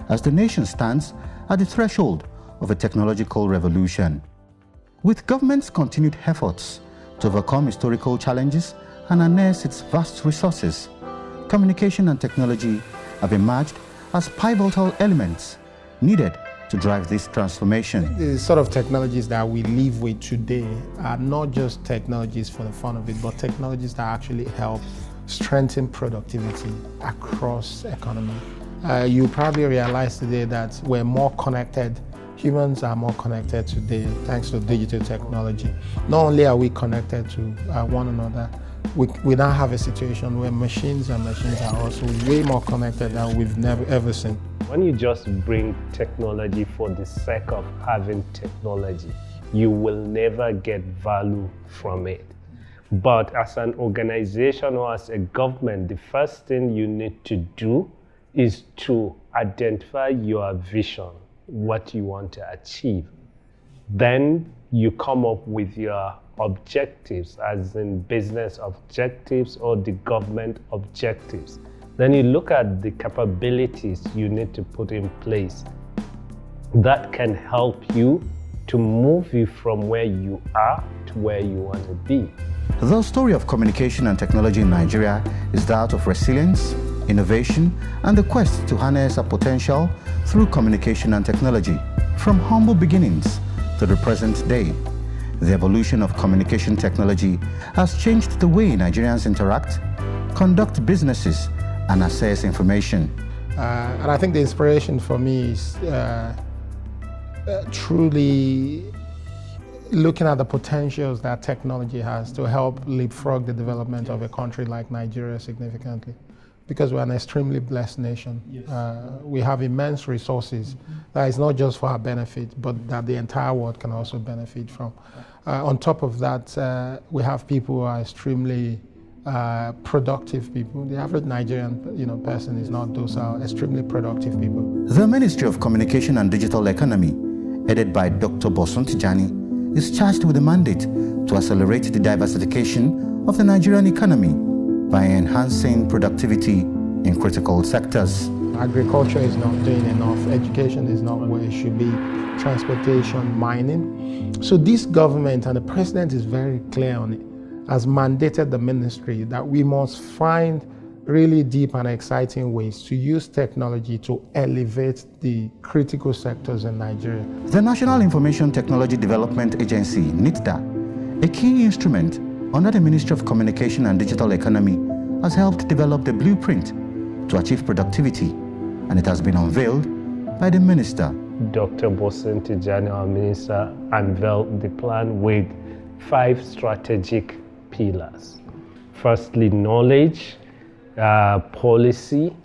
as the nation stands at the threshold of a technological revolution. With government's continued efforts to overcome historical challenges and harness its vast resources, communication and technology have emerged as pivotal elements needed to drive this transformation. The sort of technologies that we live with today are not just technologies for the fun of it, but technologies that actually help strengthen productivity across economy. You probably realize today that we're more connected. Humans are more connected today thanks to digital technology. Not only are we connected to one another, we now have a situation where machines are also way more connected than we've never ever seen. When you just bring technology for the sake of having technology, you will never get value from it. But as an organization or as a government, the first thing you need to do is to identify your vision, what you want to achieve. Then you come up with your objectives, as in business objectives or the government objectives. Then you look at the capabilities you need to put in place that can help you to move you from where you are to where you want to be. The story of communication and technology in Nigeria is that of resilience, innovation, and the quest to harness our potential through communication and technology. From humble beginnings to the present day, the evolution of communication technology has changed the way Nigerians interact, conduct businesses, and access information. And I think the inspiration for me is truly looking at the potentials that technology has to help leapfrog the development of a country like Nigeria significantly. Because we're an extremely blessed nation. We have immense resources that is not just for our benefit, but that the entire world can also benefit from. On top of that, we have people who are extremely productive people. The average Nigerian person is not docile, extremely productive people. The Ministry of Communication and Digital Economy, headed by Dr. Bosun Tijani, is charged with a mandate to accelerate the diversification of the Nigerian economy by enhancing productivity in critical sectors. Agriculture is not doing enough, education is not where it should be, transportation, mining. So this government, and the president is very clear on it, has mandated the ministry that we must find really deep and exciting ways to use technology to elevate the critical sectors in Nigeria. The National Information Technology Development Agency, NITDA, a key instrument under the Ministry of Communication and Digital Economy, has helped develop the blueprint to achieve productivity, and it has been unveiled by the minister. Dr. Bosun Tijani, our minister, unveiled the plan with 5 strategic pillars. Firstly, knowledge, policy,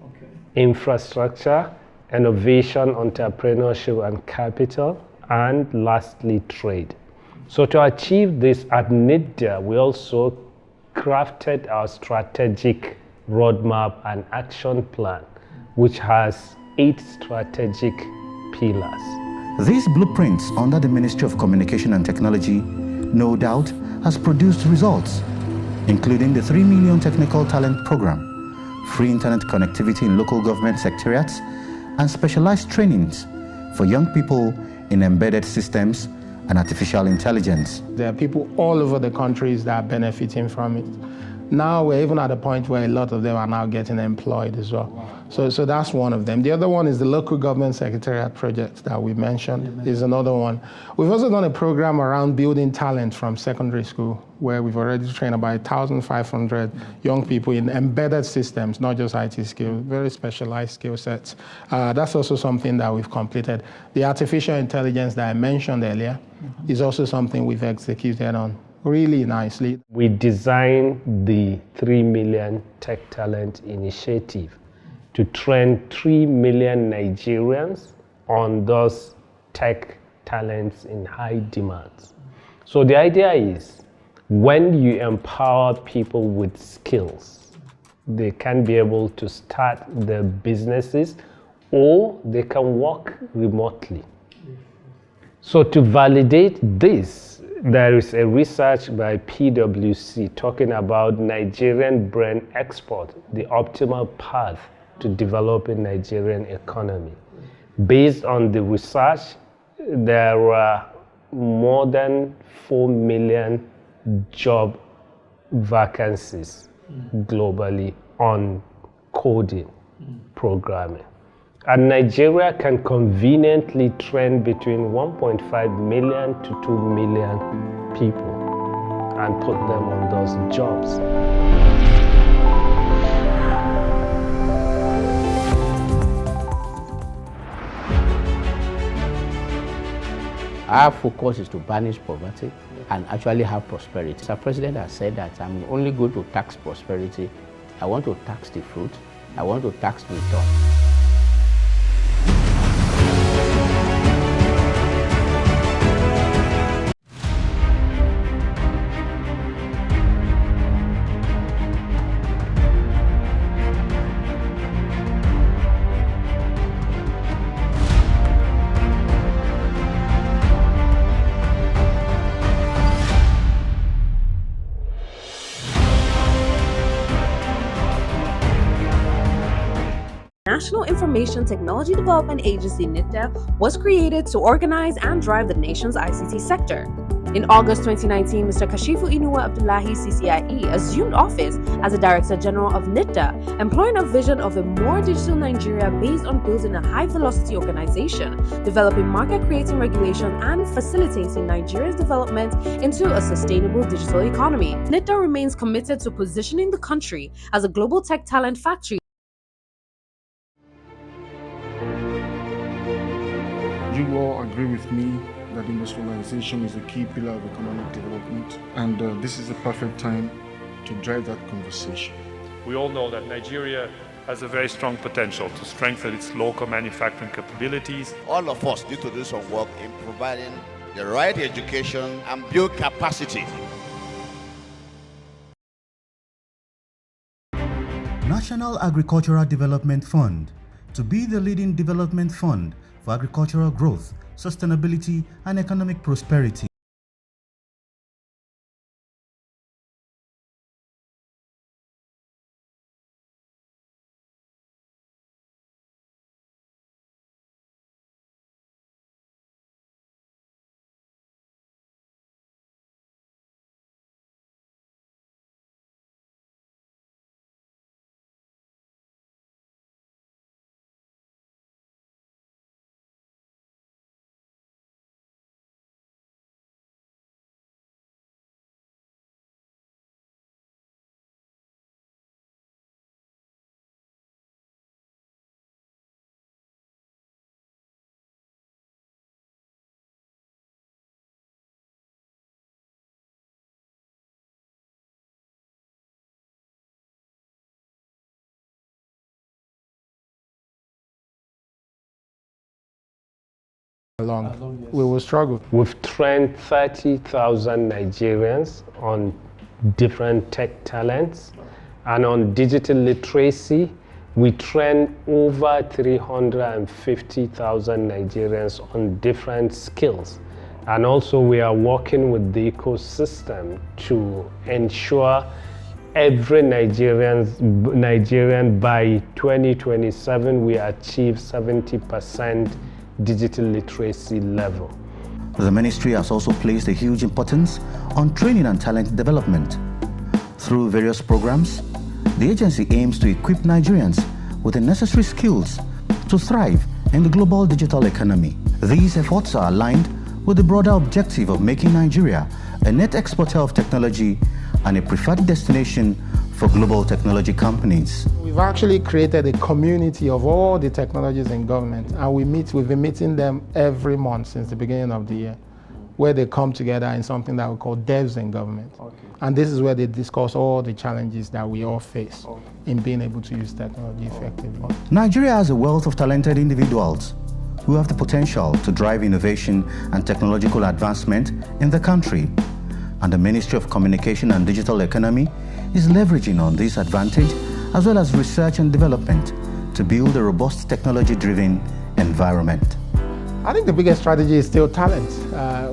infrastructure, innovation, entrepreneurship and capital, and lastly, trade. So to achieve this at NITDA, we also crafted our strategic roadmap and action plan, which has 8 strategic pillars. These blueprints under the Ministry of Communication and Technology, no doubt, has produced results, including the 3 Million Technical Talent Program, free internet connectivity in local government secretariats, and specialized trainings for young people in embedded systems and artificial intelligence. There are people all over the countries that are benefiting from it. Now we're even at a point where a lot of them are now getting employed as well. Wow. So that's one of them. The other one is the local government secretariat project that we mentioned is another one. We've also done a program around building talent from secondary school, where we've already trained about 1,500 young people in embedded systems, not just IT skills, very specialized skill sets. That's also something that we've completed. The artificial intelligence that I mentioned earlier is also something we've executed on really nicely. We designed the 3 Million Tech Talent Initiative to train 3 million Nigerians on those tech talents in high demands. So the idea is, when you empower people with skills, they can be able to start their businesses or they can work remotely. So to validate this, there is a research by PwC talking about Nigerian brain export, the optimal path to developing Nigerian economy. Based on the research, there are more than 4 million job vacancies globally on coding, programming. And Nigeria can conveniently train between 1.5 million to 2 million people and put them on those jobs. Our focus is to banish poverty and actually have prosperity. Our president has said that I'm only going to tax prosperity. I want to tax the fruit. I want to tax the return. National Information Technology Development Agency (NITDEV) was created to organize and drive the nation's ICT sector. In August 2019, Mr. Kashifu Inuwa Abdullahi CCIE assumed office as the Director General of NITDA, employing a vision of a more digital Nigeria based on building a high-velocity organization, developing market-creating regulation, and facilitating Nigeria's development into a sustainable digital economy. NITDA remains committed to positioning the country as a global tech talent factory. You all agree with me that industrialization is a key pillar of economic development, and this is the perfect time to drive that conversation. We all know that Nigeria has a very strong potential to strengthen its local manufacturing capabilities. All of us need to do some work in providing the right education and build capacity. National Agricultural Development Fund, to be the leading development fund for agricultural growth, sustainability, and economic prosperity. We will struggle. We've trained 30,000 Nigerians on different tech talents, and on digital literacy, we train over 350,000 Nigerians on different skills. And also we are working with the ecosystem to ensure every Nigerian by 2027 we achieve 70% digital literacy level. The ministry has also placed a huge importance on training and talent development. Through various programs, the agency aims to equip Nigerians with the necessary skills to thrive in the global digital economy. These efforts are aligned with the broader objective of making Nigeria a net exporter of technology and a preferred destination for global technology companies. We've actually created a community of all the technologies in government, and we've been meeting them every month since the beginning of the year, where they come together in something that we call devs in government. Okay. And this is where they discuss all the challenges that we all face in being able to use technology effectively. Nigeria has a wealth of talented individuals who have the potential to drive innovation and technological advancement in the country. And the Ministry of Communication and Digital Economy is leveraging on this advantage as well as research and development to build a robust technology-driven environment. I think the biggest strategy is still talent.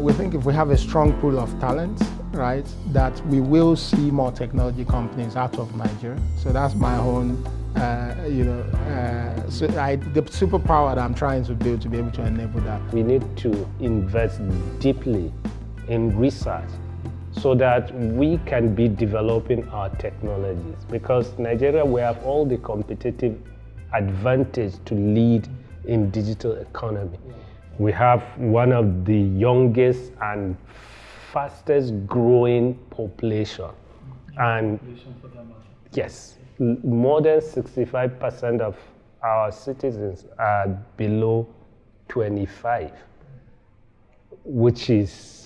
We think if we have a strong pool of talent, right, that we will see more technology companies out of Nigeria. So that's my own So the superpower that I'm trying to build to be able to enable that. We need to invest deeply in research so that we can be developing our technologies, because Nigeria, we have all the competitive advantage to lead in digital economy. We have one of the youngest and fastest growing population. And yes, more than 65% of our citizens are below 25, which is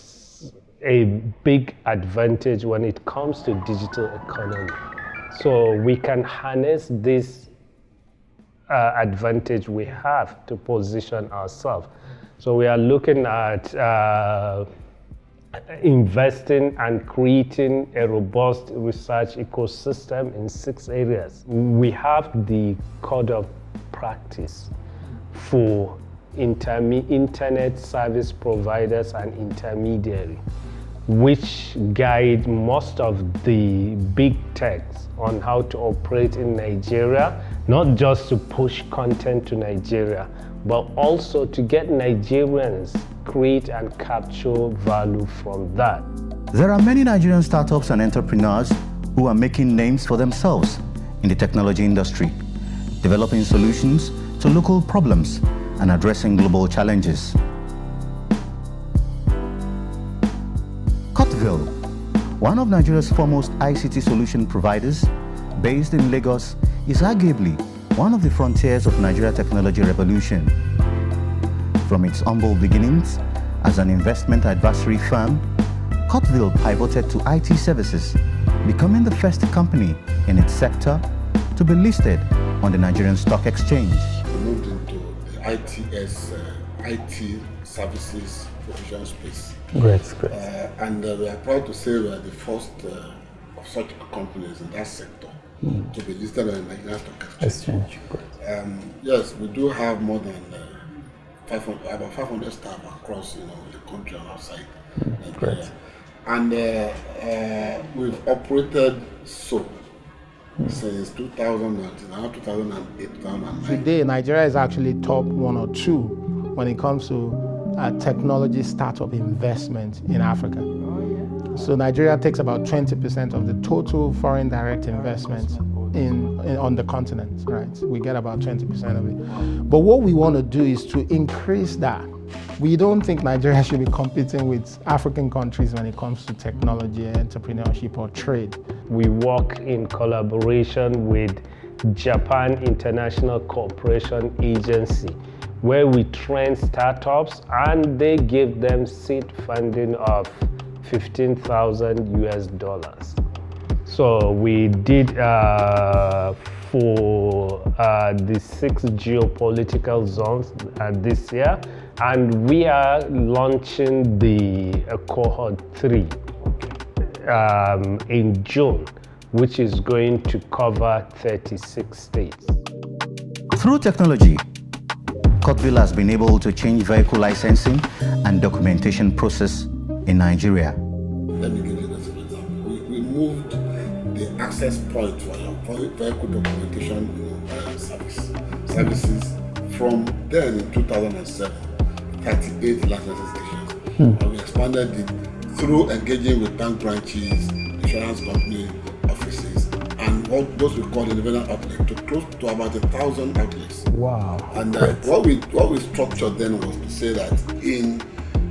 a big advantage when it comes to digital economy. So we can harness this advantage we have to position ourselves. So we are looking at investing and creating a robust research ecosystem in 6 areas. We have the code of practice for internet service providers and intermediary, which guide most of the big techs on how to operate in Nigeria, not just to push content to Nigeria, but also to get Nigerians create and capture value from that. There are many Nigerian startups and entrepreneurs who are making names for themselves in the technology industry, developing solutions to local problems and addressing global challenges. Cotville, one of Nigeria's foremost ICT solution providers, based in Lagos, is arguably one of the frontiers of Nigeria technology revolution. From its humble beginnings as an investment advisory firm, Cotville pivoted to IT services, becoming the first company in its sector to be listed on the Nigerian Stock Exchange. We moved into the IT services provision space. Great. And we are proud to say we are the first of such companies in that sector to be listed on the Nigerian Stock Exchange. Yes, we do have more than about 500 staff across the country and outside Nigeria. And we've operated since 2008, 2009. Today, Nigeria is actually top 1 or 2 when it comes to technology startup investment in Africa. So Nigeria takes about 20% of the total foreign direct investment on the continent, right? We get about 20% of it. But what we want to do is to increase that. We don't think Nigeria should be competing with African countries when it comes to technology, entrepreneurship, or trade. We work in collaboration with Japan International Cooperation Agency, where we train startups and they give them seed funding of $15,000. So we did for the 6 geopolitical zones this year, and we are launching the cohort 3 in June, which is going to cover 36 states. Through technology, Cotville has been able to change vehicle licensing and documentation process in Nigeria. Let me give you this example. We moved the access point for your vehicle documentation services from then in 2007, 38 licensing stations. And we expanded it through engaging with bank branches, insurance company offices, and what those we call independent outlets, to close to about 1,000 outlets. Wow. And what we structured then was to say that in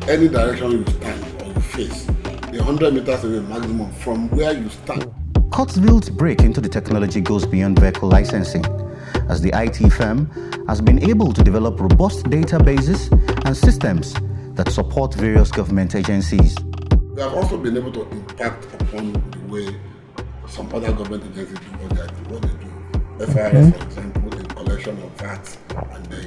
any direction you stand or you face, the 100 meters away maximum from where you stand. Cotville's break into the technology goes beyond vehicle licensing, as the IT firm has been able to develop robust databases and systems that support various government agencies. We have also been able to impact upon the way some other government agencies do what they do. FIRS, for example, in collection of VAT and the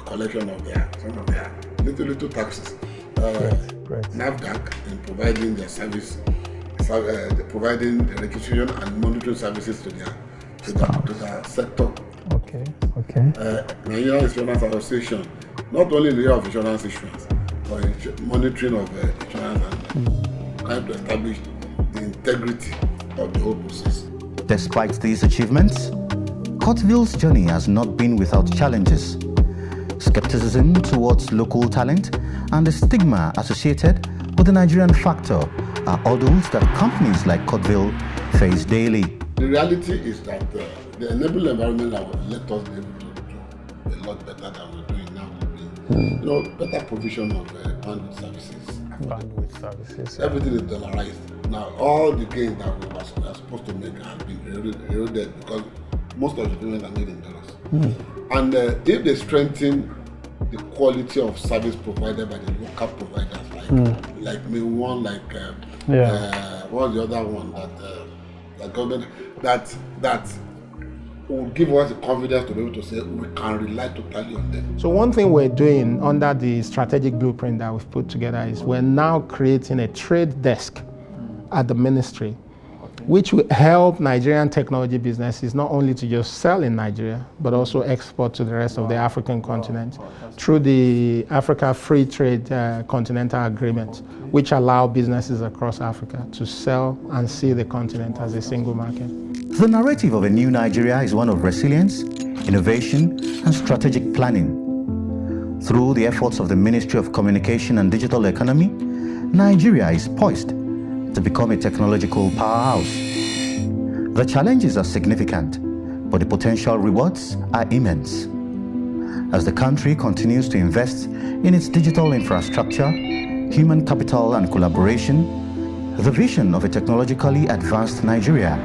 collection of some of their little taxes. NAFDAC in providing their service, providing the registration and monitoring services to their sector. Nigerian Insurance Association, not only in the area of insurance issuance, but in monitoring of insurance and trying to establish the integrity of the whole process. Despite these achievements, Cotville's journey has not been without challenges. Skepticism towards local talent and the stigma associated with the Nigerian factor are hurdles that companies like Cotville face daily. The reality is that the enabling environment that will let us be able to do a lot better than we're doing now will be, better provision of bandwidth services. Bandwidth services. Everything is dollarized. Now, all the gains that we were supposed to make have been eroded because most of the payments are made in dollars. And if they strengthen the quality of service provided by the local providers, like One, what was the other one that government that will give us the confidence to be able to say we can rely totally on them. So one thing we're doing under the strategic blueprint that we've put together is we're now creating a trade desk at the ministry, which will help Nigerian technology businesses not only to just sell in Nigeria, but also export to the rest of the African continent through the Africa Free Trade Continental Agreement, which allow businesses across Africa to sell and see the continent as a single market. The narrative of a new Nigeria is one of resilience, innovation, and strategic planning. Through the efforts of the Ministry of Communication and Digital Economy, Nigeria is poised to become a technological powerhouse. The challenges are significant, but the potential rewards are immense. As the country continues to invest in its digital infrastructure, human capital and collaboration, the vision of a technologically advanced Nigeria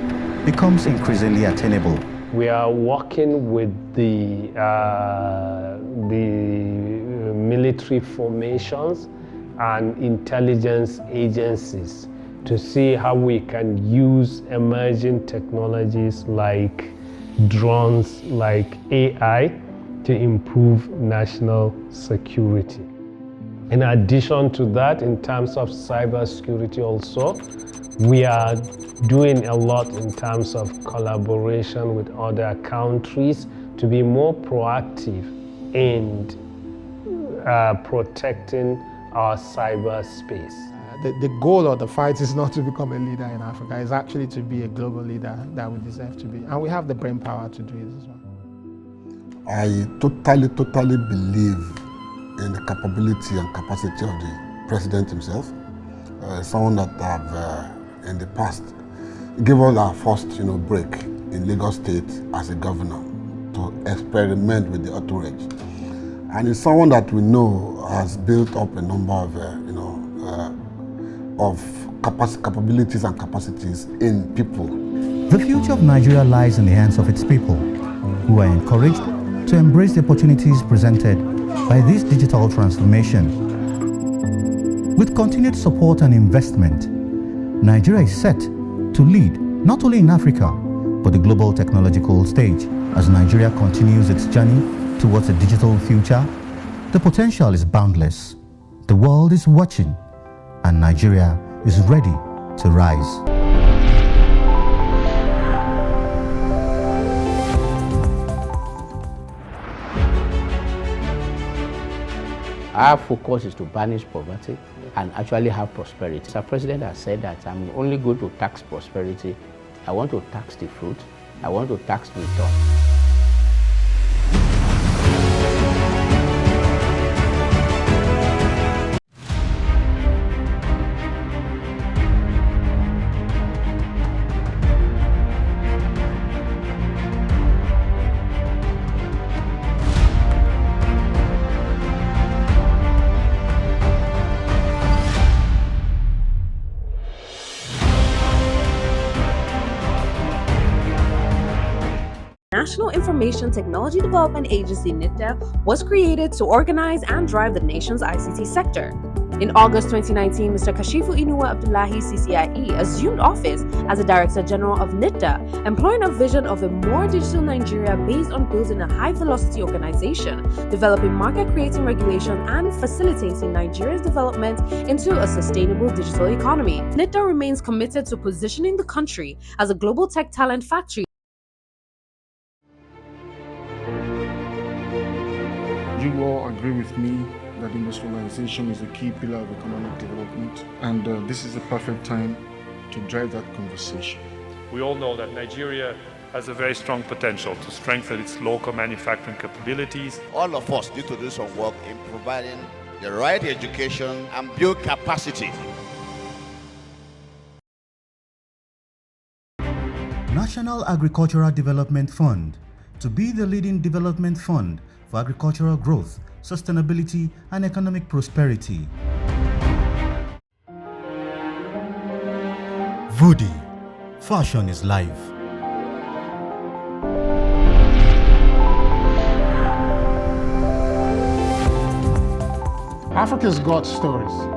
becomes increasingly attainable. We are working with the military formations and intelligence agencies to see how we can use emerging technologies like drones, like AI, to improve national security. In addition to that, in terms of cybersecurity also, we are doing a lot in terms of collaboration with other countries to be more proactive in protecting our cyberspace. The goal of the fight is not to become a leader in Africa, it's actually to be a global leader that we deserve to be. And we have the brain power to do it as well. I totally believe in the capability and capacity of the president himself. Someone that have, in the past, gave us our first break in Lagos State as a governor to experiment with the authority. And it's someone that we know has built up a number of capabilities and capacities in people. The future of Nigeria lies in the hands of its people, who are encouraged to embrace the opportunities presented by this digital transformation. With continued support and investment, Nigeria is set to lead not only in Africa, but the global technological stage. As Nigeria continues its journey towards a digital future, the potential is boundless. The world is watching, and Nigeria is ready to rise. Our focus is to banish poverty and actually have prosperity. Our president has said that I'm only going to tax prosperity. I want to tax the fruit. I want to tax return. National Information Technology Development Agency (NITDEV) was created to organize and drive the nation's ICT sector. In August 2019, Mr. Kashifu Inuwa Abdullahi CCIE assumed office as the Director General of NITDA, employing a vision of a more digital Nigeria based on building a high-velocity organization, developing market-creating regulation, and facilitating Nigeria's development into a sustainable digital economy. NITDA remains committed to positioning the country as a global tech talent factory. You all agree with me that industrialization is a key pillar of economic development, and this is the perfect time to drive that conversation. We all know that Nigeria has a very strong potential to strengthen its local manufacturing capabilities. All of us need to do some work in providing the right education and build capacity. National Agricultural Development Fund, to be the leading development fund for agricultural growth, sustainability, and economic prosperity. Vudi, fashion is life. Africa's got stories.